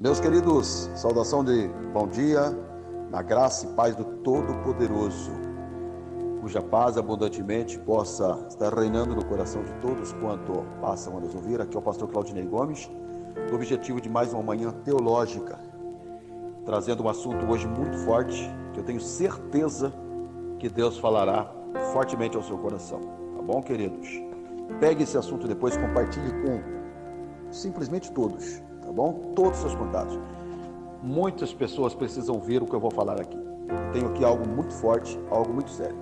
Meus queridos, saudação de bom dia, na graça e paz do Todo-Poderoso, cuja paz abundantemente possa estar reinando no coração de todos quanto passam a nos ouvir. Aqui é o pastor Claudinei Gomes, do objetivo de mais uma manhã teológica, trazendo um assunto hoje muito forte, que eu tenho certeza que Deus falará fortemente ao seu coração, tá bom, queridos? Pegue esse assunto depois, compartilhe com simplesmente todos, tá bom? Todos os seus contatos. Muitas pessoas precisam ver o que eu vou falar aqui. Eu tenho aqui algo muito forte, algo muito sério.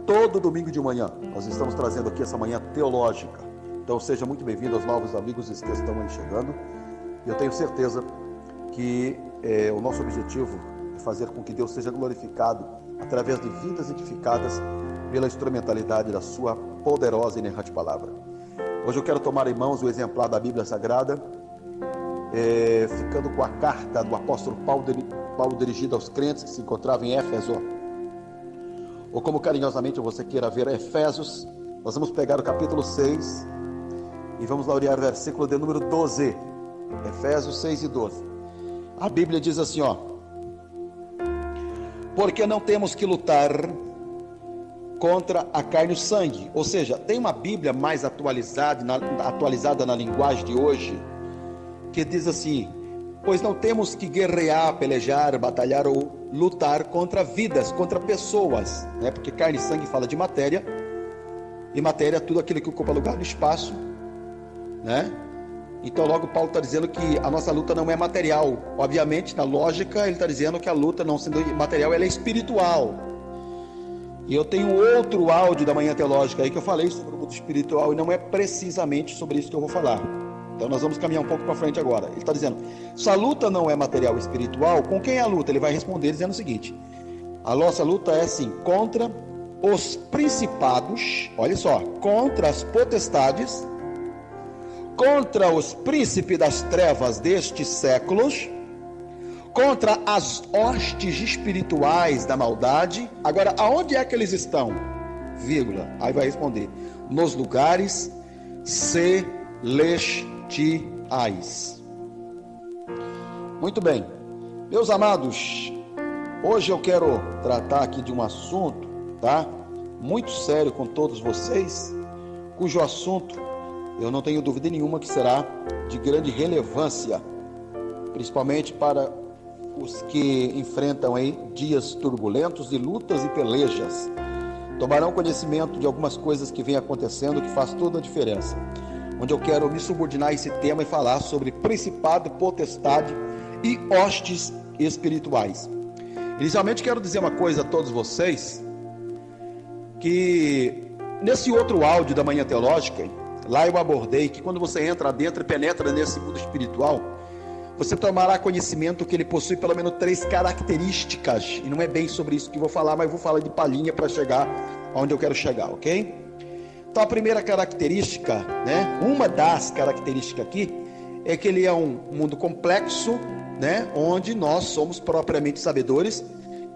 Todo domingo de manhã, nós estamos trazendo aqui essa manhã teológica. Então seja muito bem-vindo aos novos amigos que estão aí chegando. E eu tenho certeza que o nosso objetivo é fazer com que Deus seja glorificado através de vidas edificadas pela instrumentalidade da sua poderosa e inerrante palavra. Hoje eu quero tomar em mãos o exemplar da Bíblia Sagrada, ficando com a carta do apóstolo Paulo dirigida aos crentes que se encontravam em Éfeso, ou como carinhosamente você queira ver, Efésios. Nós vamos pegar o capítulo 6 e vamos lá olhar o versículo de número 12, Efésios 6 e 12. A Bíblia diz assim, porque não temos que lutar contra a carne e o sangue. Ou seja, tem uma Bíblia mais atualizada na linguagem de hoje, que diz assim: pois não temos que guerrear, pelejar, batalhar ou lutar contra vidas, contra pessoas, né? Porque carne e sangue fala de matéria, e matéria é tudo aquilo que ocupa lugar no espaço, né? Então logo Paulo está dizendo que a nossa luta não é material. Obviamente, na lógica, ele está dizendo que a luta, não sendo material, ela é espiritual. E eu tenho outro áudio da manhã teológica aí que eu falei sobre o mundo espiritual, e não é precisamente sobre isso que eu vou falar. Então nós vamos caminhar um pouco para frente agora. Ele está dizendo, se a luta não é material espiritual, com quem é a luta? Ele vai responder dizendo o seguinte: a nossa luta é sim contra os principados, olha só, contra as potestades, contra os príncipes das trevas destes séculos, contra as hostes espirituais da maldade. Agora, aonde é que eles estão? Vírgula. Aí vai responder: nos lugares celestiais. Muito bem, meus amados, hoje eu quero tratar aqui de um assunto, tá? Muito sério com todos vocês, cujo assunto eu não tenho dúvida nenhuma que será de grande relevância, principalmente para os que enfrentam aí dias turbulentos de lutas e pelejas. Tomarão conhecimento de algumas coisas que vem acontecendo que faz toda a diferença, onde eu quero me subordinar a esse tema e falar sobre principado, potestade e hostes espirituais. Inicialmente quero dizer uma coisa a todos vocês, que nesse outro áudio da manhã teológica, lá eu abordei que quando você entra dentro e penetra nesse mundo espiritual, você tomará conhecimento que ele possui pelo menos 3 características, e não é bem sobre isso que eu vou falar, mas vou falar de palhinha para chegar onde eu quero chegar, ok? Então a primeira característica, né, uma das características aqui, é que ele é um mundo complexo, né, onde nós somos propriamente sabedores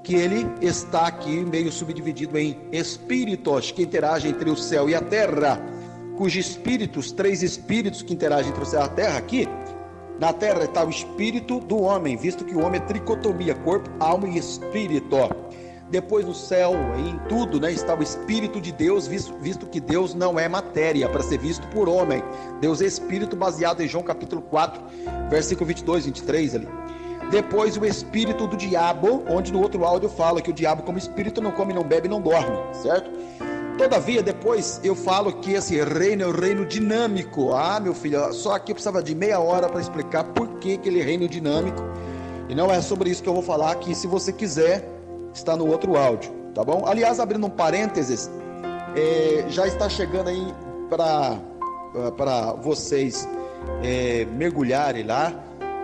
que ele está aqui meio subdividido em espíritos que interagem entre o céu e a terra, cujos espíritos, 3 espíritos que interagem entre o céu e a terra. Aqui na terra está o espírito do homem, visto que o homem é tricotomia, corpo, alma e espírito. Depois no céu, em tudo, né, está o Espírito de Deus, visto que Deus não é matéria para ser visto por homem. Deus é Espírito, baseado em João capítulo 4, versículo 22, 23 ali. Depois o Espírito do diabo, onde no outro áudio fala que o diabo como espírito não come, não bebe, não dorme, certo? Todavia, depois eu falo que esse reino é o reino dinâmico. Meu filho, só aqui eu precisava de meia hora para explicar por que aquele reino dinâmico. E não é sobre isso que eu vou falar aqui. Se você quiser, está no outro áudio, tá bom? Aliás, abrindo um parênteses, já está chegando aí para vocês mergulharem lá,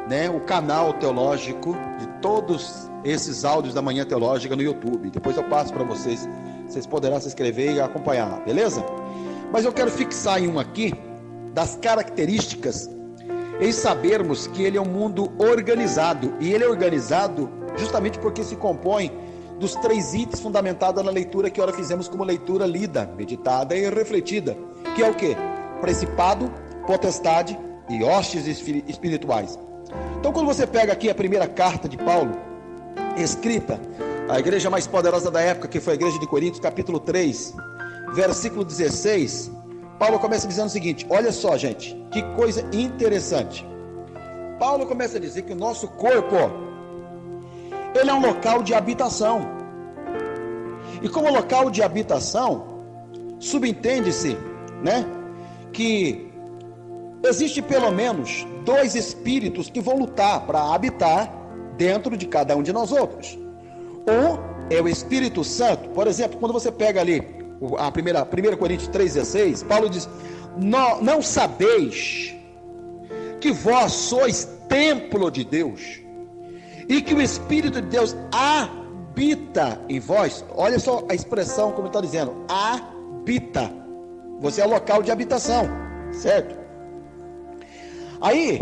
né, o canal teológico de todos esses áudios da manhã teológica no YouTube. Depois eu passo para vocês, vocês poderão se inscrever e acompanhar, beleza? Mas eu quero fixar em um aqui das características em sabermos que ele é um mundo organizado, e ele é organizado justamente porque se compõe dos 3 itens fundamentados na leitura que ora fizemos como leitura lida, meditada e refletida, que é o quê? Principado, potestade e hostes espirituais. Então, quando você pega aqui a primeira carta de Paulo, escrita à igreja mais poderosa da época, que foi a igreja de Coríntios, capítulo 3, versículo 16, Paulo começa dizendo o seguinte: olha só, gente, que coisa interessante. Paulo começa a dizer que o nosso corpo, ele é um local de habitação. E como local de habitação, subentende-se, né, que existe pelo menos 2 espíritos que vão lutar para habitar dentro de cada um de nós outros. Um é o Espírito Santo. Por exemplo, quando você pega ali a 1 Coríntios 3,16, Paulo diz: não sabeis que vós sois templo de Deus e que o Espírito de Deus habita em vós. Olha só a expressão como está dizendo: habita. Você é local de habitação, certo? Aí,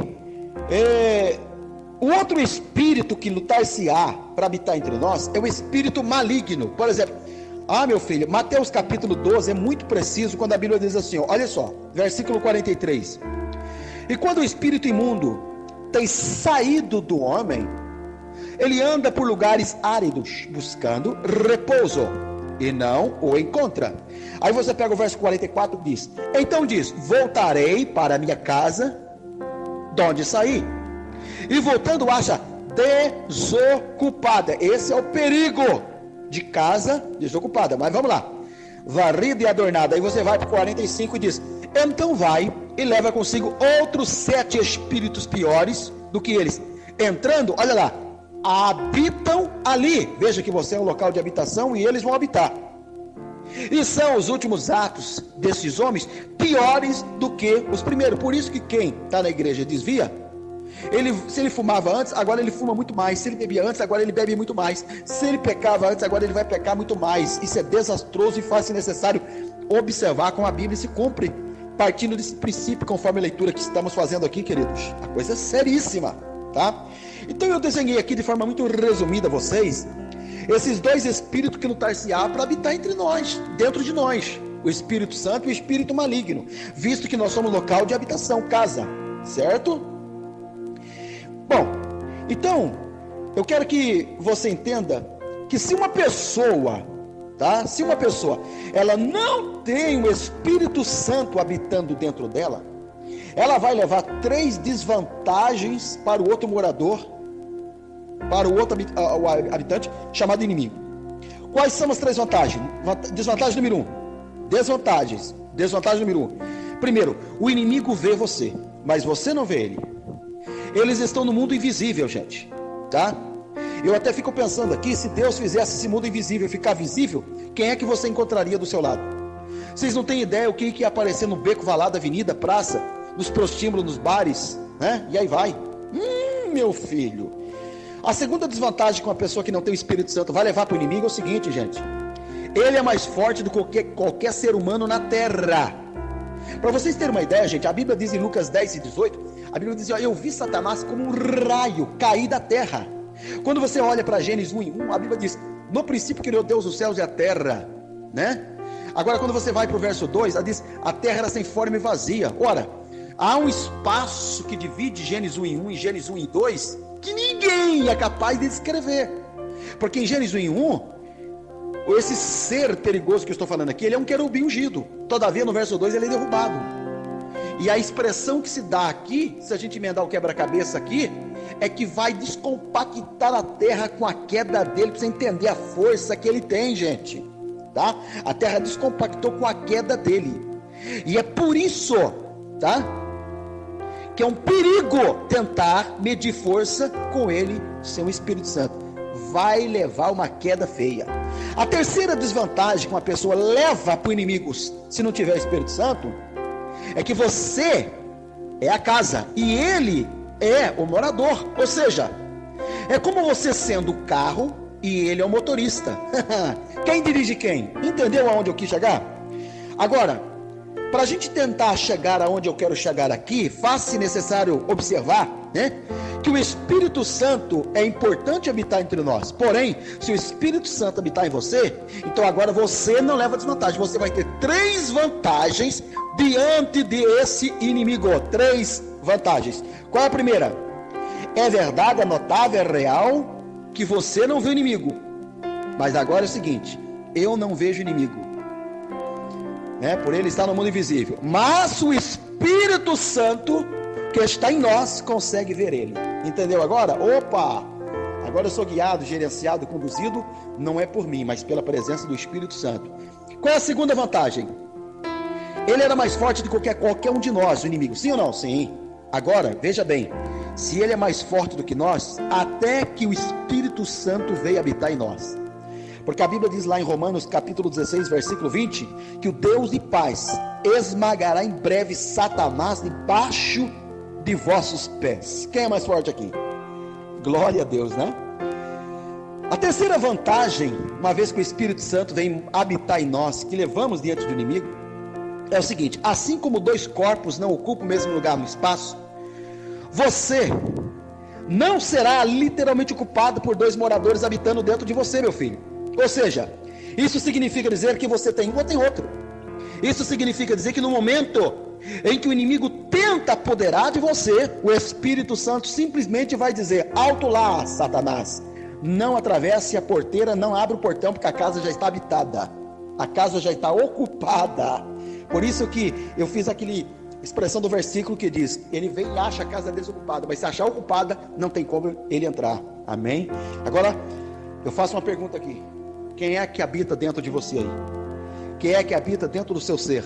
o outro espírito que lutar-se-á para habitar entre nós é o espírito maligno. Por exemplo, meu filho, Mateus capítulo 12 é muito preciso quando a Bíblia diz assim, olha só, versículo 43. E quando o espírito imundo tem saído do homem, ele anda por lugares áridos, buscando repouso, e não o encontra. Aí você pega o verso 44 e diz: então diz, voltarei para a minha casa, de onde saí, e voltando acha desocupada. Esse é o perigo de casa desocupada. Mas vamos lá, varrida e adornada. Aí você vai para o 45 e diz: então vai e leva consigo outros 7 espíritos piores do que eles, entrando, olha lá, habitam ali. Veja que você é um local de habitação e eles vão habitar. E são os últimos atos desses homens piores do que os primeiros. Por isso que quem está na igreja desvia. Se ele fumava antes, agora ele fuma muito mais. Se ele bebia antes, agora ele bebe muito mais. Se ele pecava antes, agora ele vai pecar muito mais. Isso é desastroso e faz-se necessário observar como a Bíblia se cumpre, partindo desse princípio, conforme a leitura que estamos fazendo aqui, queridos. A coisa é seríssima, tá? Então eu desenhei aqui de forma muito resumida a vocês esses 2 espíritos que lutar-se-á para habitar entre nós, dentro de nós, o Espírito Santo e o Espírito maligno, visto que nós somos local de habitação, casa, certo? Bom, então eu quero que você entenda que se uma pessoa, tá? Se uma pessoa, ela não tem o Espírito Santo habitando dentro dela, ela vai levar 3 desvantagens para o outro morador, para o outro habitante, chamado inimigo. Quais são as 3 vantagens? Desvantagem número 1. Desvantagem número 1. Primeiro, o inimigo vê você, mas você não vê ele. Eles estão no mundo invisível, gente, tá? Eu até fico pensando aqui, se Deus fizesse esse mundo invisível ficar visível, quem é que você encontraria do seu lado? Vocês não têm ideia o que ia aparecer no beco, valada, avenida, praça, nos prostíbulos, nos bares, né? E aí vai. Meu filho. A segunda desvantagem que uma pessoa que não tem o Espírito Santo vai levar para o inimigo é o seguinte, gente: ele é mais forte do que qualquer ser humano na terra. Para vocês terem uma ideia, gente, a Bíblia diz em Lucas 10 e 18, a Bíblia diz: eu vi Satanás como um raio cair da terra. Quando você olha para Gênesis 1:1, a Bíblia diz: no princípio criou Deus os céus e a terra, né? Agora quando você vai para o verso 2, ela diz: a terra era sem forma e vazia. Ora, há um espaço que divide Gênesis 1:1 e Gênesis 1:2 que ninguém é capaz de descrever, porque em Gênesis 1:1, esse ser perigoso que eu estou falando aqui, ele é um querubim ungido, todavia no verso 2 ele é derrubado, e a expressão que se dá aqui, se a gente emendar o quebra-cabeça aqui, é que vai descompactar a terra com a queda dele, para você entender a força que ele tem, gente, tá? A terra descompactou com a queda dele, e é por isso, tá? Que é um perigo tentar medir força com ele sem o Espírito Santo. Vai levar uma queda feia. A terceira desvantagem que uma pessoa leva para o inimigo se não tiver o Espírito Santo é que você é a casa e ele é o morador. Ou seja, é como você sendo o carro e ele é o motorista. Quem dirige quem? Entendeu aonde eu quis chegar? Agora, para a gente tentar chegar aonde eu quero chegar aqui, faz-se necessário observar, né, que o Espírito Santo é importante habitar entre nós. Porém, se o Espírito Santo habitar em você, então agora você não leva desvantagem. Você vai ter 3 vantagens diante desse inimigo. 3 vantagens. Qual é a primeira? É verdade, é notável, é real que você não vê o inimigo. Mas agora é o seguinte: eu não vejo inimigo, por ele está no mundo invisível. Mas o Espírito Santo que está em nós consegue ver ele. Entendeu agora? Opa! Agora eu sou guiado, gerenciado, conduzido, não é por mim, mas pela presença do Espírito Santo. Qual é a segunda vantagem? Ele era mais forte do que qualquer um de nós, o inimigo. Sim ou não? Sim. Agora, veja bem, se ele é mais forte do que nós, até que o Espírito Santo veio habitar em nós. Porque a Bíblia diz lá em Romanos capítulo 16, versículo 20, que o Deus de paz esmagará em breve Satanás debaixo de vossos pés. Quem é mais forte aqui? Glória a Deus, né? A terceira vantagem, uma vez que o Espírito Santo vem habitar em nós, que levamos diante do inimigo, é o seguinte: assim como dois corpos não ocupam o mesmo lugar no espaço, você não será literalmente ocupado por dois moradores habitando dentro de você, meu filho. Ou seja, isso significa dizer que você tem um ou tem outro. Isso significa dizer que no momento em que o inimigo tenta apoderar de você, o Espírito Santo simplesmente vai dizer: alto lá, Satanás, não atravesse a porteira, não abra o portão, porque a casa já está habitada, a casa já está ocupada. Por isso que eu fiz aquele expressão do versículo que diz: ele vem e acha a casa desocupada, mas se achar ocupada, não tem como ele entrar. Amém? Agora, eu faço uma pergunta aqui: quem é que habita dentro de você aí? Quem é que habita dentro do seu ser?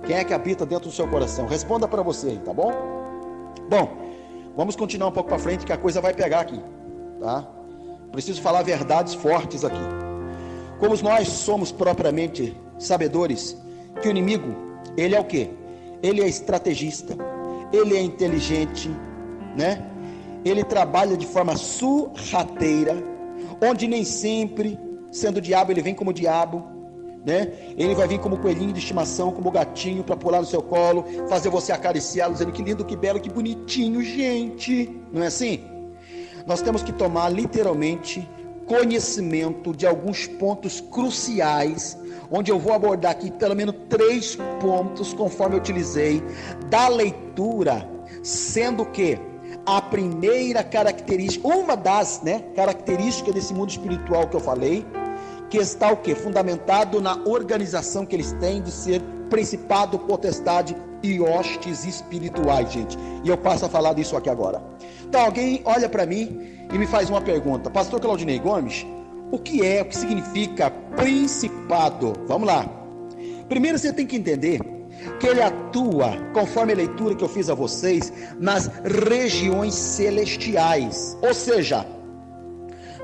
Quem é que habita dentro do seu coração? Responda para você aí, tá bom? Bom, vamos continuar um pouco para frente, que a coisa vai pegar aqui, tá? Preciso falar verdades fortes aqui. Como nós somos propriamente sabedores que o inimigo, ele é o quê? Ele é estrategista, ele é inteligente, né? Ele trabalha de forma sorrateira, onde nem sempre, sendo o diabo, ele vem como diabo, né? Ele vai vir como coelhinho de estimação, como gatinho, para pular no seu colo, fazer você acariciá-lo, dizendo: que lindo, que belo, que bonitinho, gente. Não é assim? Nós temos que tomar literalmente conhecimento de alguns pontos cruciais, onde eu vou abordar aqui pelo menos 3 pontos, conforme eu utilizei, da leitura, sendo que a primeira característica, uma das características desse mundo espiritual que eu falei, que está o quê? Fundamentado na organização que eles têm de ser principado, potestade e hostes espirituais, gente. E eu passo a falar disso aqui agora. Então alguém olha para mim e me faz uma pergunta: pastor Claudinei Gomes, o que significa principado? Vamos lá. Primeiro você tem que entender que ele atua, conforme a leitura que eu fiz a vocês, nas regiões celestiais. Ou seja,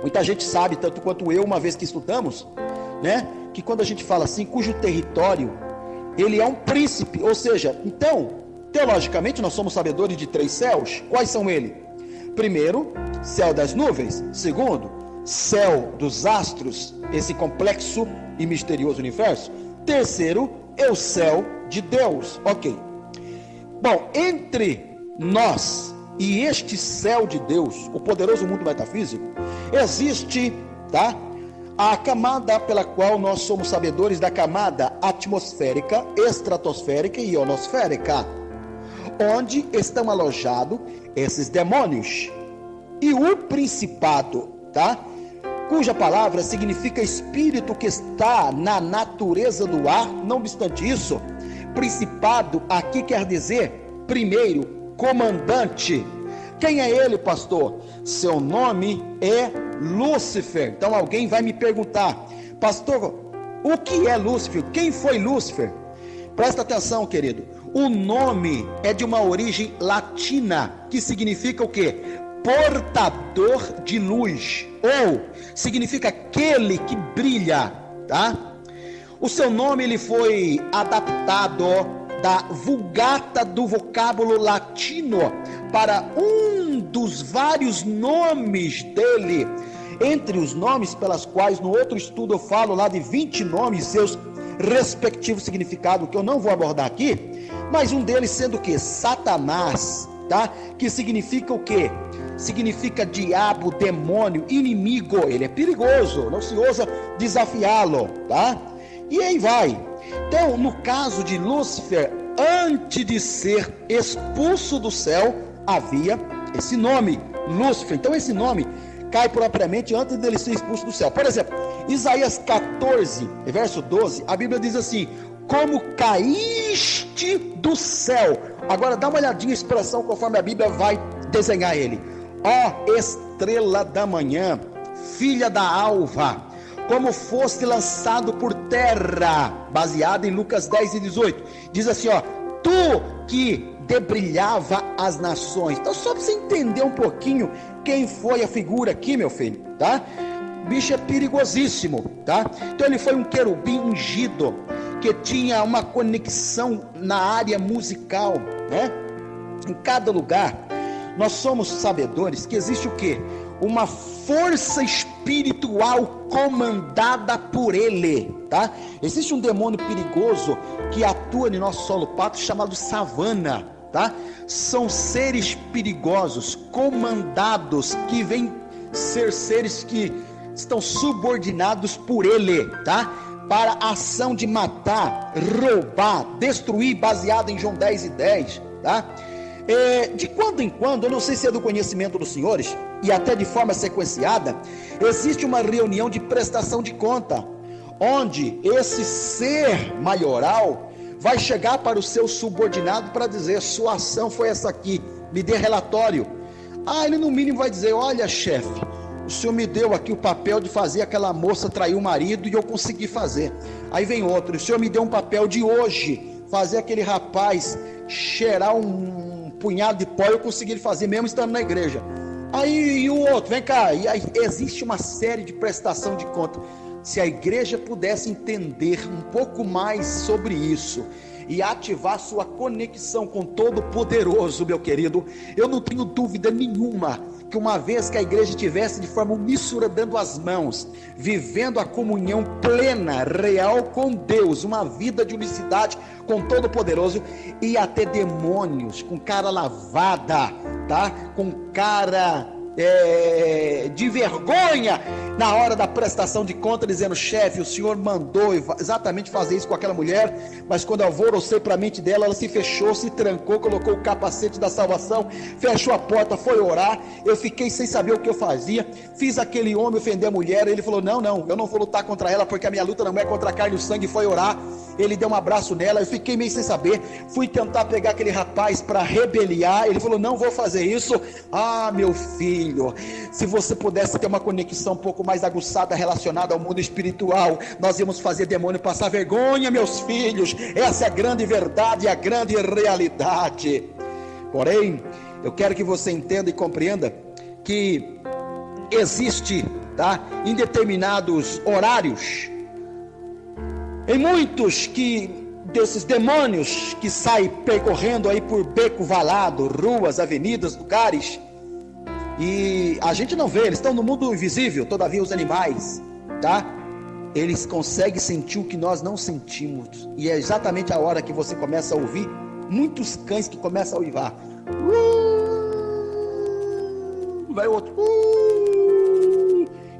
muita gente sabe, tanto quanto eu, uma vez que estudamos, que quando a gente fala assim, cujo território, ele é um príncipe. Ou seja, então, teologicamente, nós somos sabedores de 3 céus. Quais são eles? Primeiro, céu das nuvens. Segundo, céu dos astros, esse complexo e misterioso universo. Terceiro, é o céu de Deus. Ok. Bom, entre nós e este céu de Deus, o poderoso mundo metafísico, existe, a camada pela qual nós somos sabedores da camada atmosférica, estratosférica e ionosférica, onde estão alojados esses demônios. E o principado, cuja palavra significa espírito que está na natureza do ar. Não obstante isso, principado aqui quer dizer, primeiro, comandante. Quem é ele, pastor? Seu nome é Lúcifer. Então alguém vai me perguntar: pastor, o que é Lúcifer? Quem foi Lúcifer? Presta atenção, querido. O nome é de uma origem latina, que significa o quê? Portador de luz, ou significa aquele que brilha, O seu nome ele foi adaptado da Vulgata do vocábulo latino para um dos vários nomes dele, entre os nomes pelas quais no outro estudo eu falo lá de 20 nomes, seus respectivos significados, que eu não vou abordar aqui, mas um deles sendo o que? Satanás, que significa o que? Significa diabo, demônio, inimigo. Ele é perigoso, não se ousa desafiá-lo, E aí vai. Então, no caso de Lúcifer, antes de ser expulso do céu, havia esse nome, Lúcifer. Então esse nome cai propriamente antes dele ser expulso do céu. Por exemplo, Isaías 14, verso 12, a Bíblia diz assim: como caíste do céu. Agora dá uma olhadinha a expressão conforme a Bíblia vai desenhar ele. Ó estrela da manhã, filha da alva, como foste lançado por terra, baseado em Lucas 10 e 18, diz assim, ó, tu que debrilhava as nações. Então só para você entender um pouquinho quem foi a figura aqui, meu filho, tá? O bicho é perigosíssimo, tá? Então ele foi um querubim ungido, que tinha uma conexão na área musical, né? Em cada lugar, nós somos sabedores que existe o quê? Uma força espiritual comandada por ele, tá? Existe um demônio perigoso que atua no nosso solo pátrio chamado savana, tá? São seres perigosos, comandados, que vêm ser seres que estão subordinados por ele, tá? Para a ação de matar, roubar, destruir, baseado em João 10 e 10, tá? De quando em quando, eu não sei se é do conhecimento dos senhores, e até de forma sequenciada, existe uma reunião de prestação de conta, onde esse ser maioral vai chegar para o seu subordinado para dizer: sua ação foi essa aqui, me dê relatório. Ele no mínimo vai dizer: olha, chefe, o senhor me deu aqui o papel de fazer aquela moça trair o marido e eu consegui fazer. Aí vem outro: o senhor me deu um papel de hoje, fazer aquele rapaz cheirar um punhado de pó, eu consegui fazer mesmo estando na igreja. Aí e o outro, vem cá, e aí existe uma série de prestação de conta. Se a igreja pudesse entender um pouco mais sobre isso e ativar sua conexão com Todo-Poderoso, meu querido, eu não tenho dúvida nenhuma que uma vez que a igreja estivesse de forma uníssona dando as mãos, vivendo a comunhão plena, real com Deus, uma vida de unicidade com Todo-Poderoso, e até demônios com cara lavada, tá? Com cara de vergonha na hora da prestação de conta, dizendo: chefe, o senhor mandou exatamente fazer isso com aquela mulher, mas quando eu alvorocei para a mente dela, ela se fechou, se trancou, colocou o capacete da salvação, fechou a porta, foi orar, eu fiquei sem saber o que eu fazia, fiz aquele homem ofender a mulher, ele falou: não, eu não vou lutar contra ela, porque a minha luta não é contra a carne e o sangue. Foi orar, ele deu um abraço nela, eu fiquei meio sem saber, fui tentar pegar aquele rapaz para rebeliar, ele falou: não vou fazer isso. Meu filho, se você pudesse ter uma conexão um pouco mais aguçada relacionada ao mundo espiritual, nós íamos fazer demônio passar vergonha, meus filhos. Essa é a grande verdade, a grande realidade. Porém, eu quero que você entenda e compreenda que existe, tá, em determinados horários, em muitos desses demônios que saem percorrendo aí por beco valado, ruas, avenidas, lugares, e a gente não vê, eles estão no mundo invisível. Todavia os animais, tá? Eles conseguem sentir o que nós não sentimos, e é exatamente a hora que você começa a ouvir muitos cães que começam a uivar. Vai outro.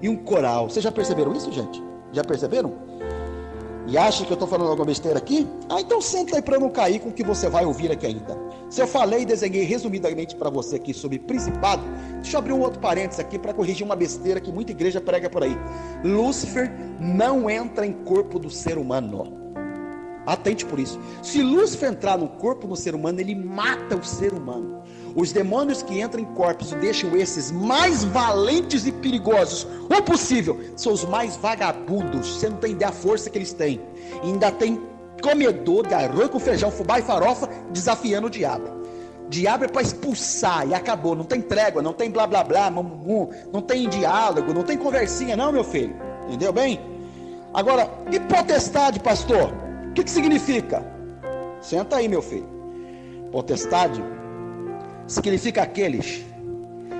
E um coral. Vocês já perceberam isso, gente? Já perceberam? E acha que eu estou falando alguma besteira aqui? Então senta aí para eu não cair com o que você vai ouvir aqui ainda. Se eu falei e desenhei resumidamente para você aqui sobre principado, deixa eu abrir um outro parênteses aqui para corrigir uma besteira que muita igreja prega por aí. Lúcifer não entra em corpo do ser humano. Atente por isso. Se Lúcifer entrar no corpo do ser humano, ele mata o ser humano. Os demônios que entram em corpos e deixam esses mais valentes e perigosos, o possível, são os mais vagabundos. Você não tem ideia da força que eles têm. E ainda tem comedor de arroz com feijão, fubá e farofa, desafiando o diabo. O diabo é para expulsar e acabou. Não tem trégua, não tem blá blá blá, não tem diálogo, não tem conversinha não, meu filho. Entendeu bem? Agora, e potestade, pastor? O que significa? Senta aí, meu filho. Potestade significa aqueles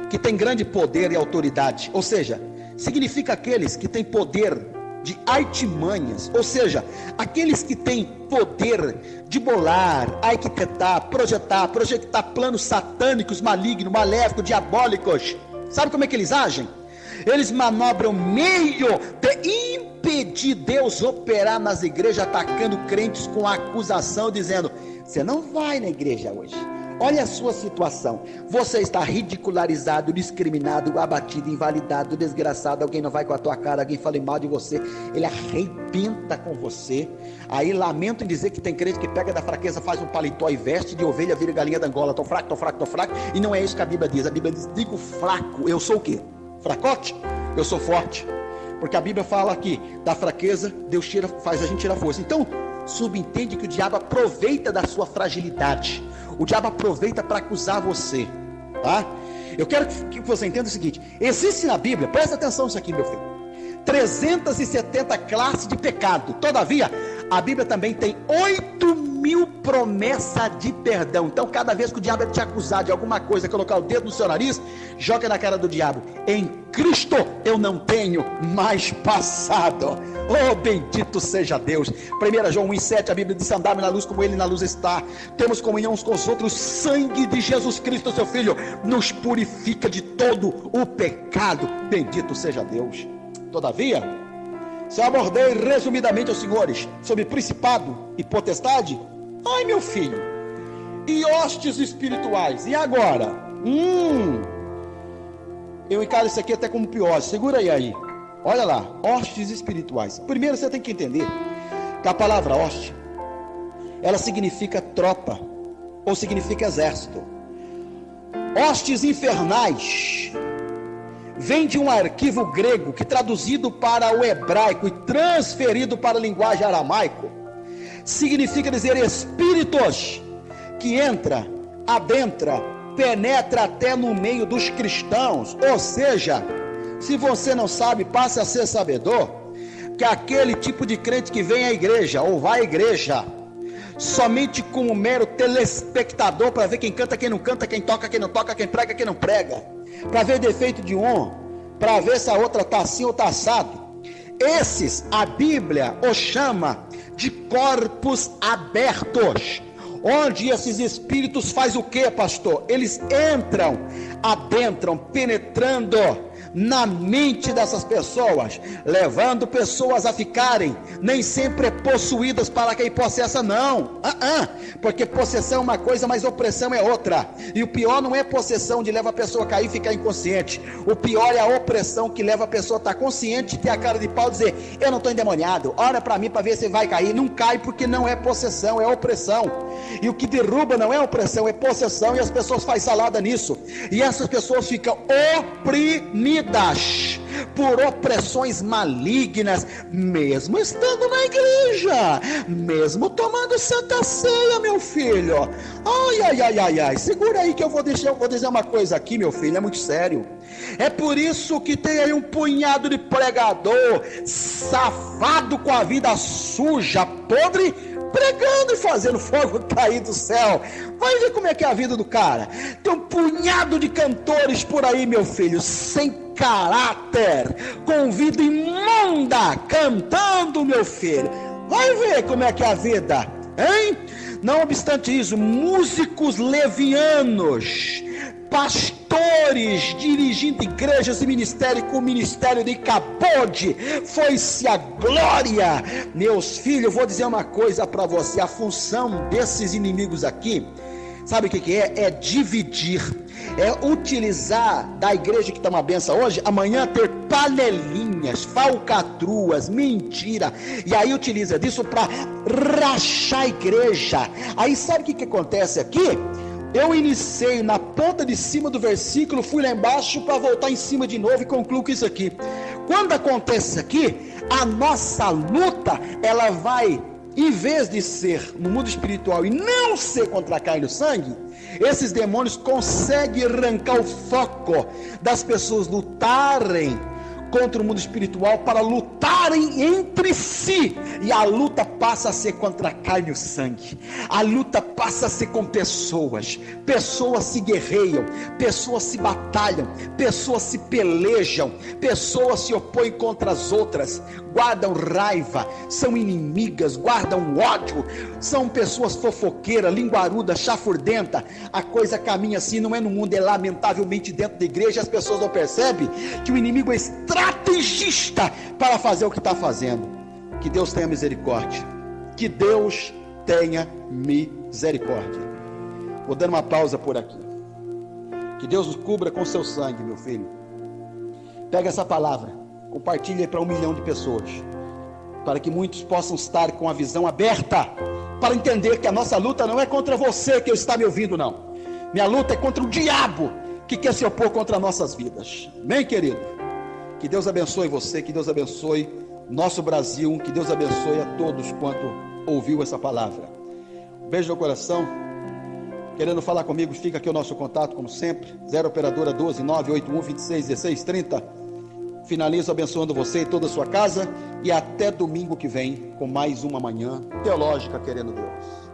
que têm grande poder e autoridade, ou seja, significa aqueles que têm poder de artimanhas, ou seja, aqueles que têm poder de bolar, arquitetar, projetar planos satânicos, malignos, maléficos, diabólicos. Sabe como é que eles agem? Eles manobram meio de impedir Deus operar nas igrejas, atacando crentes com acusação, dizendo: você não vai na igreja hoje. Olha a sua situação. Você está ridicularizado, discriminado, abatido, invalidado, desgraçado. Alguém não vai com a tua cara, alguém fala mal de você, ele arrebenta com você. Aí lamento em dizer que tem crente que pega da fraqueza, faz um paletó e veste de ovelha, vira galinha da Angola. Tô fraco. E não é isso que a Bíblia diz. A Bíblia diz: digo fraco, eu sou o quê? Fracote? Eu sou forte. Porque a Bíblia fala aqui, da fraqueza, Deus faz a gente tirar força. Então, subentende que o diabo aproveita da sua fragilidade. O diabo aproveita para acusar você, tá? Eu quero que você entenda o seguinte: existe na Bíblia, presta atenção nisso aqui, meu filho, 370 classes de pecado. Todavia, a Bíblia também tem 8.000 promessas de perdão. Então, cada vez que o diabo te acusar de alguma coisa, colocar o dedo no seu nariz, joga na cara do diabo: em Cristo eu não tenho mais passado. Oh, bendito seja Deus. 1 João 1,7, a Bíblia diz: andar na luz como ele na luz está. Temos comunhão uns com os outros. O sangue de Jesus Cristo, seu Filho, nos purifica de todo o pecado. Bendito seja Deus. Todavia, se eu abordei resumidamente aos senhores sobre principado e potestade, ai, meu filho, e hostes espirituais, e agora? Eu encaro isso aqui até como pior. Segura aí. Olha lá, hostes espirituais. Primeiro você tem que entender que a palavra hoste, ela significa tropa, ou significa exército. Hostes infernais vem de um arquivo grego que, traduzido para o hebraico e transferido para a linguagem aramaico, significa dizer espíritos que adentra, penetra até no meio dos cristãos. Ou seja, se você não sabe, passe a ser sabedor, que aquele tipo de crente que vem à igreja ou vai à igreja somente como um mero telespectador, para ver quem canta, quem não canta, quem toca, quem não toca, quem prega, quem não prega, para ver defeito de um, para ver se a outra está assim ou está assado, esses a Bíblia os chama de corpos abertos, onde esses espíritos faz o que, pastor? Eles adentram, penetrando na mente dessas pessoas, levando pessoas a ficarem nem sempre possuídas para quem possessa, não, porque possessão é uma coisa, mas opressão é outra. E o pior não é possessão de levar a pessoa a cair e ficar inconsciente. O pior é a opressão que leva a pessoa a estar consciente, ter a cara de pau e dizer: eu não estou endemoniado, olha para mim para ver se vai cair. Não cai, porque não é possessão, é opressão. E o que derruba não é opressão, é possessão, e as pessoas fazem salada nisso, e essas pessoas ficam oprimidas por opressões malignas, mesmo estando na igreja, mesmo tomando santa ceia, meu filho. Ai, segura aí que eu vou dizer uma coisa aqui, meu filho, é muito sério. É por isso que tem aí um punhado de pregador safado, com a vida suja, podre, pregando e fazendo fogo cair do céu. Vai ver como é que é a vida do cara. Tem um punhado de cantores por aí, meu filho, sem caráter, com vida imunda, cantando, meu filho. Vai ver como é que é a vida, hein? Não obstante isso, músicos levianos, pastores dirigindo igrejas e ministério com o ministério de cabode, foi-se a glória. Meus filhos, vou dizer uma coisa para você: a função desses inimigos aqui, sabe o que é? É dividir, é utilizar da igreja que está uma benção hoje, amanhã ter panelinhas, falcatruas, mentira, e aí utiliza disso para rachar a igreja. Aí sabe o que acontece aqui? Eu iniciei na ponta de cima do versículo, fui lá embaixo para voltar em cima de novo e concluo com isso aqui. Quando acontece isso aqui, a nossa luta, ela vai, em vez de ser no mundo espiritual e não ser contra a carne e o sangue, esses demônios conseguem arrancar o foco das pessoas lutarem contra o mundo espiritual para lutarem entre si, e a luta passa a ser contra a carne e o sangue. A luta passa a ser com pessoas se guerreiam, pessoas se batalham, pessoas se pelejam, pessoas se opõem contra as outras, guardam raiva, são inimigas, guardam ódio, são pessoas fofoqueiras, linguaruda, chafurdenta. A coisa caminha assim, não é no mundo, é lamentavelmente dentro da igreja. As pessoas não percebem que o inimigo é estrategista para fazer o que está fazendo. Que Deus tenha misericórdia, que Deus tenha misericórdia. Vou dando uma pausa por aqui. Que Deus nos cubra com seu sangue, meu filho. Pega essa palavra, compartilha para 1 milhão de pessoas, para que muitos possam estar com a visão aberta, para entender que a nossa luta não é contra você que está me ouvindo, não. Minha luta é contra o diabo que quer se opor contra nossas vidas. Amém, querido? Que Deus abençoe você, que Deus abençoe nosso Brasil, que Deus abençoe a todos quanto ouviu essa palavra. Um beijo no coração. Querendo falar comigo, fica aqui o nosso contato, como sempre, 0 operadora 12 981 26 16 30. Finalizo abençoando você e toda a sua casa, e até domingo que vem, com mais uma manhã teológica, querendo Deus.